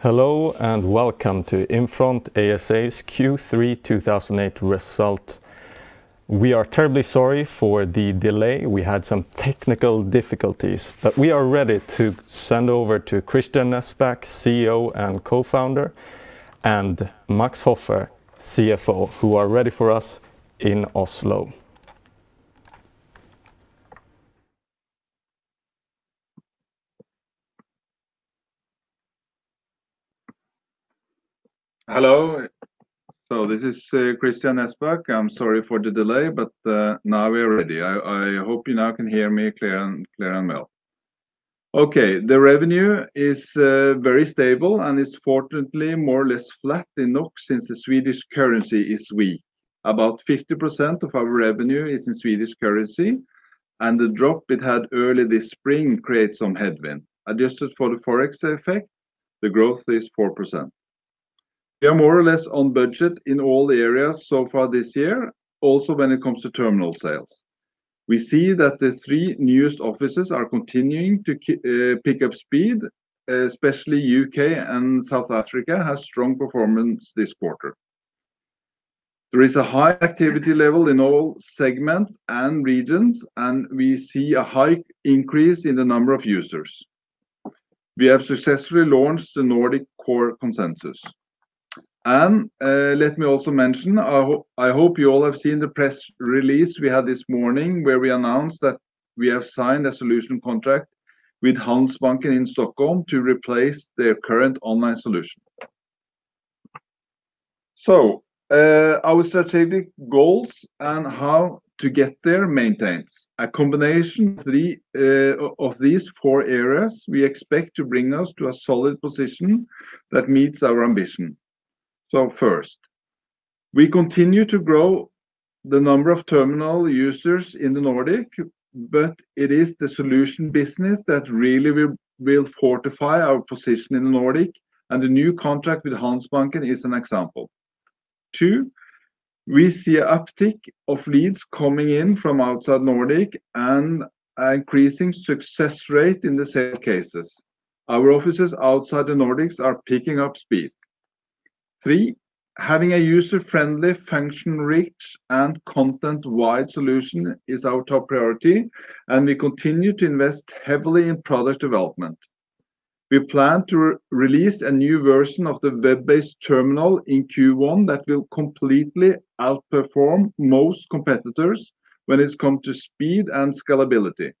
Hello and welcome to Infront ASA's Q3 2008 result. We are terribly sorry for the delay. We had some technical difficulties, but we are ready to send over to Christian Nesbak, CEO and co-founder, and Max Hoffer, CFO, who are ready for us in Oslo. Hello. So this is Christian Nesbak. I'm sorry for the delay, but now we're ready. I hope you now can hear me clear and well. Okay, the revenue is very stable and is fortunately more or less flat in NOK since the Swedish currency is weak. About 50% of our revenue is in Swedish currency, and the drop it had early this spring creates some headwind. Adjusted for the forex effect, the growth is 4%. We are more or less on budget in all areas so far this year, also when it comes to terminal sales. We see that the three newest offices are continuing to pick up speed, especially UK and South Africa has strong performance this quarter. There is a high activity level in all segments and regions, and we see a high increase in the number of users. We have successfully launched the Nordic core consensus. And let me also mention, I hope you all have seen the press release we had this morning where we announced that we have signed a solution contract with Handelsbanken in Stockholm to replace their current online solution. So, our strategic goals and how to get there maintains. A combination of these four areas we expect to bring us to a solid position that meets our ambition. So first, we continue to grow the number of terminal users in the Nordic, but it is the solution business that really will fortify our position in the Nordic, and the new contract with Handelsbanken is an example. Two, we see an uptick of leads coming in from outside Nordic and an increasing success rate in the sale cases. Our offices outside the Nordics are picking up speed. Three, having a user-friendly, function-rich, and content-wide solution is our top priority, and we continue to invest heavily in product development. We plan to release a new version of the web-based terminal in Q1 that will completely outperform most competitors when it comes to speed and scalability.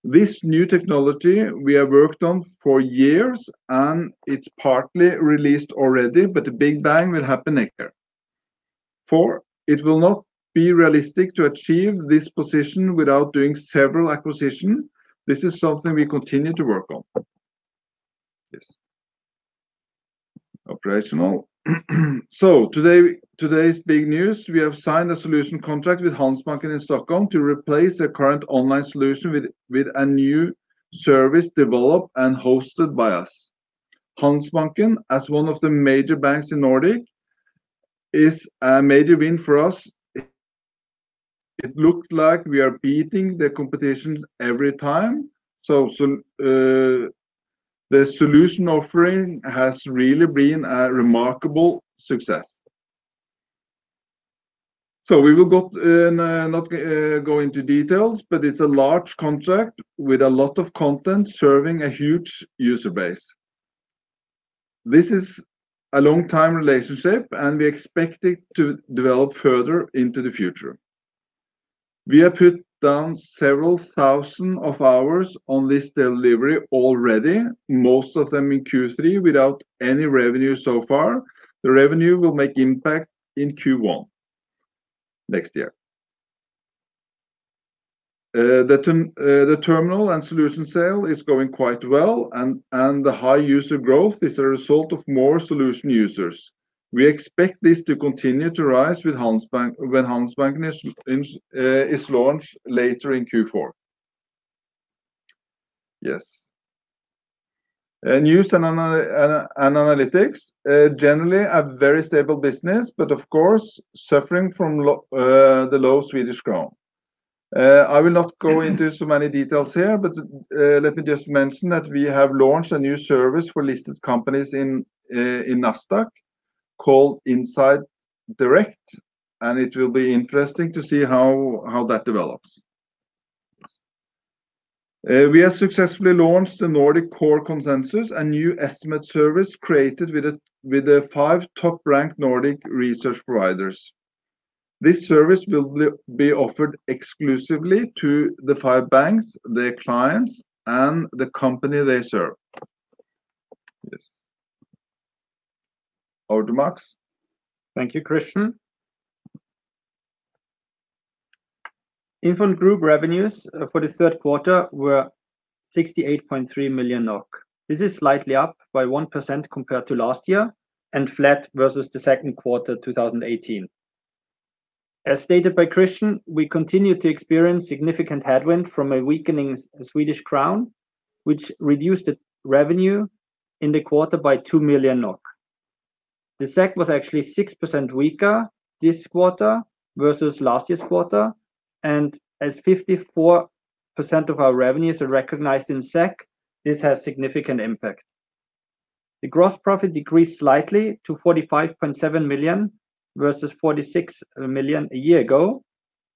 This new technology we have worked on for years, and it's partly released already, but the big bang will happen next year. Four, it will not be realistic to achieve this position without doing several acquisitions. This is something we continue to work on. Yes. Operational. So today's big news, we have signed a solution contract with Handelsbanken in Stockholm to replace their current online solution with a new service developed and hosted by us. Handelsbanken, as one of the major banks in Nordic, is a major win for us. It looked like we are beating the competition every time. So the solution offering has really been a remarkable success. So we will not go into details, but it's a large contract with a lot of content serving a huge user base. This is a long-time relationship, and we expect it to develop further into the future. We have put down several thousand of hours on this delivery already, most of them in Q3 without any revenue so far. The revenue will make impact in Q1 next year. The terminal and solution sale is going quite well, and the high user growth is a result of more solution users. We expect this to continue to rise with Handelsbanken when Handelsbanken is launched later in Q4. Yes. News and analytics, generally a very stable business, but of course suffering from the low Swedish krona. I will not go into so many details here, but let me just mention that we have launched a new service for listed companies in Nasdaq called Inside Direkt, and it will be interesting to see how that develops. We have successfully launched the Nordic Core Consensus, a new estimate service created with the 5 top-ranked Nordic research providers. This service will be offered exclusively to the 5 banks, their clients, and the company they serve. Yes. Over to Max. Thank you, Christian. Infront Group revenues for the third quarter were 68.3 million NOK. This is slightly up by 1% compared to last year and flat versus the second quarter 2018. As stated by Christian, we continue to experience significant headwind from a weakening Swedish crown, which reduced the revenue in the quarter by 2 million NOK. The SEK was actually 6% weaker this quarter versus last year's quarter, and as 54% of our revenues are recognized in SEK, this has significant impact. The gross profit decreased slightly to 45.7 million versus 46 million a year ago,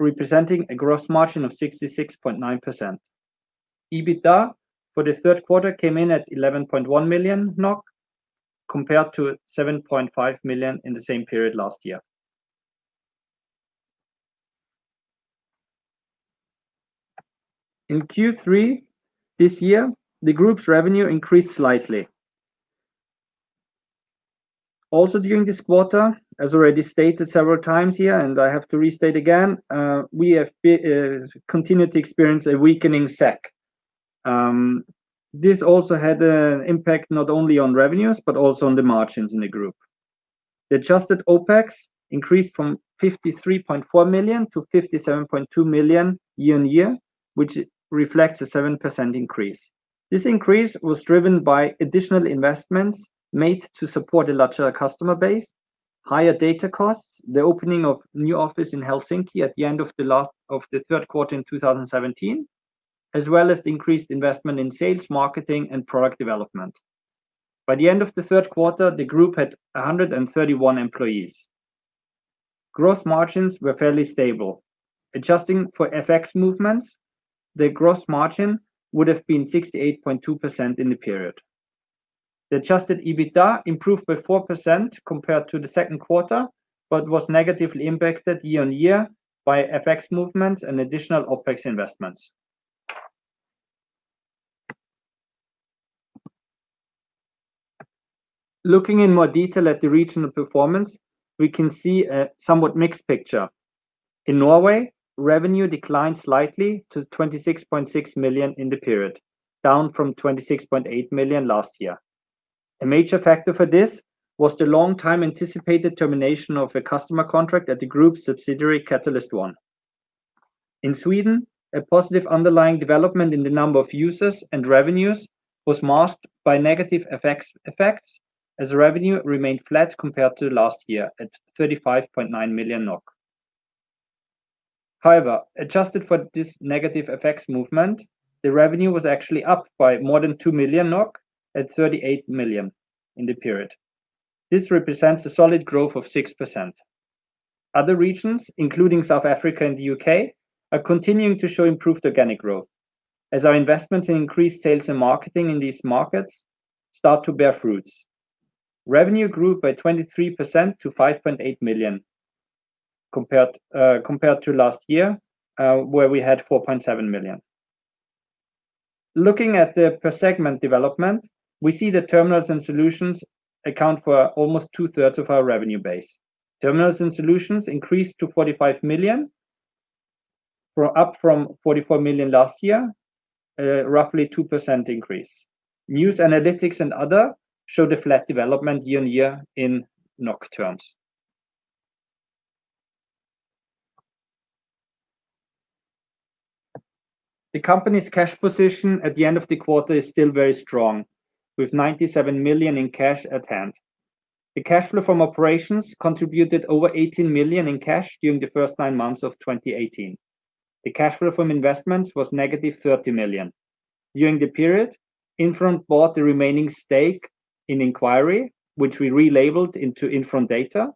representing a gross margin of 66.9%. EBITDA for the third quarter came in at 11.1 million NOK compared to 7.5 million in the same period last year. In Q3 this year, the group's revenue increased slightly. Also during this quarter, as already stated several times here, and I have to restate again, we have continued to experience a weakening SEK. This also had an impact not only on revenues, but also on the margins in the group. The adjusted OPEX increased from 53.4 million to 57.2 million year-on-year, which reflects a 7% increase. This increase was driven by additional investments made to support a larger customer base, higher data costs, the opening of new office in Helsinki at the end of the third quarter in 2017, as well as the increased investment in sales, marketing, and product development. By the end of the third quarter, the group had 131 employees. Gross margins were fairly stable. Adjusting for FX movements, the gross margin would have been 68.2% in the period. The adjusted EBITDA improved by 4% compared to the second quarter, but was negatively impacted year-on-year by FX movements and additional OPEX investments. Looking in more detail at the regional performance, we can see a somewhat mixed picture. In Norway, revenue declined slightly to 26.6 million in the period, down from 26.8 million last year. A major factor for this was the long time anticipated termination of a customer contract at the group's subsidiary Catalyst One. In Sweden, a positive underlying development in the number of users and revenues was masked by negative effects as revenue remained flat compared to last year at 35.9 million NOK. However, adjusted for this negative effects movement, the revenue was actually up by more than 2 million NOK at 38 million in the period. This represents a solid growth of 6%. Other regions, including South Africa and the UK, are continuing to show improved organic growth, as our investments in increased sales and marketing in these markets start to bear fruits. Revenue grew by 23% to 5.8 million compared to last year, where we had 4.7 million. Looking at the per segment development, we see that terminals and solutions account for almost 2/3 of our revenue base. Terminals and solutions increased to 45 million, up from 44 million last year, roughly 2% increase. News analytics and other showed a flat development year-on-year in NOK terms. The company's cash position at the end of the quarter is still very strong, with 97 million in cash at hand. The cash flow from operations contributed over 18 million in cash during the first 9 months of 2018. The cash flow from investments was negative 30 million. During the period, Infront bought the remaining stake in Inquiry, which we relabeled into Infront Data,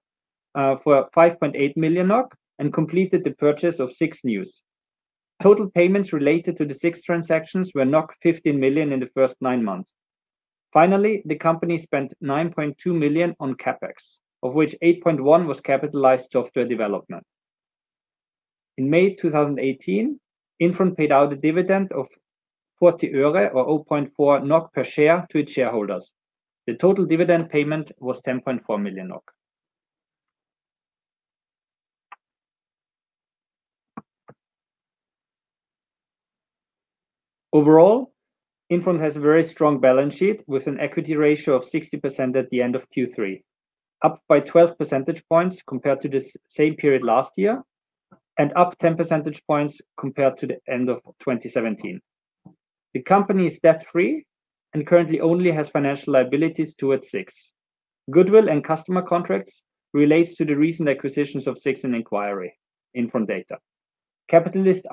for 5.8 million NOK and completed the purchase of 6 news. Total payments related to the 6 transactions were 15 million in the first 9 months. Finally, the company spent 9.2 million on CapEx, of which 8.1 was capitalized software development. In May 2018, Infront paid out a dividend of 40 øre or 0.4 NOK per share to its shareholders. The total dividend payment was 10.4 million NOK. Overall, Infront has a very strong balance sheet with an equity ratio of 60% at the end of Q3, up by 12 percentage points compared to the same period last year, and up 10 percentage points compared to the end of 2017. The company is debt-free and currently only has financial liabilities towards SIX. Goodwill and customer contracts relates to the recent acquisitions of SIX and Inquiry, Infront Data. Capitalized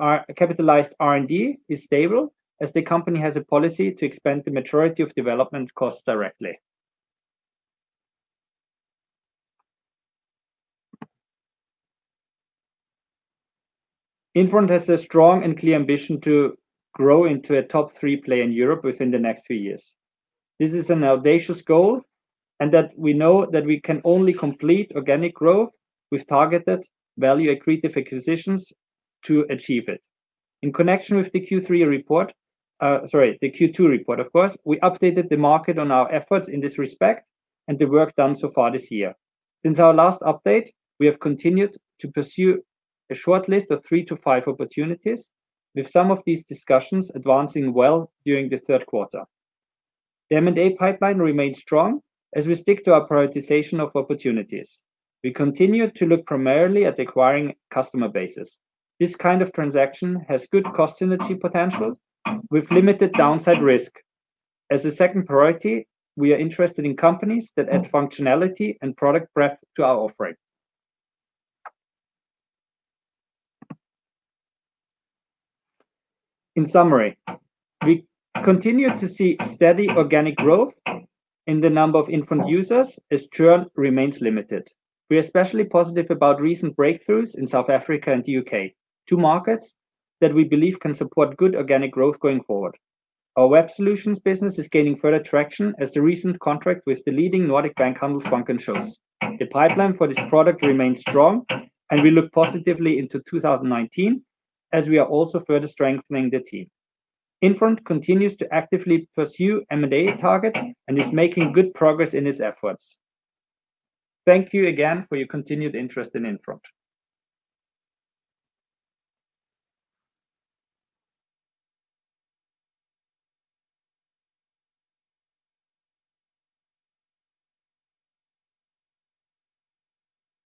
R&D is stable, as the company has a policy to expend the majority of development costs directly. Infront has a strong and clear ambition to grow into a top 3 player in Europe within the next few years. This is an audacious goal, and that we know that we can only complete organic growth with targeted value accretive acquisitions to achieve it. In connection with the Q2 report, of course, we updated the market on our efforts in this respect and the work done so far this year. Since our last update, we have continued to pursue a short list of 3 to 5 opportunities, with some of these discussions advancing well during the third quarter. The M&A pipeline remains strong as we stick to our prioritization of opportunities. We continue to look primarily at acquiring customer bases. This kind of transaction has good cost synergy potential with limited downside risk. As a second priority, we are interested in companies that add functionality and product breadth to our offering. In summary, we continue to see steady organic growth in the number of Infront users as churn remains limited. We are especially positive about recent breakthroughs in South Africa and the UK, 2 markets that we believe can support good organic growth going forward. Our web solutions business is gaining further traction as the recent contract with the leading Nordic bank Handelsbanken shows. The pipeline for this product remains strong, and we look positively into 2019 as we are also further strengthening the team. Infront continues to actively pursue M&A targets and is making good progress in its efforts. Thank you again for your continued interest in Infront.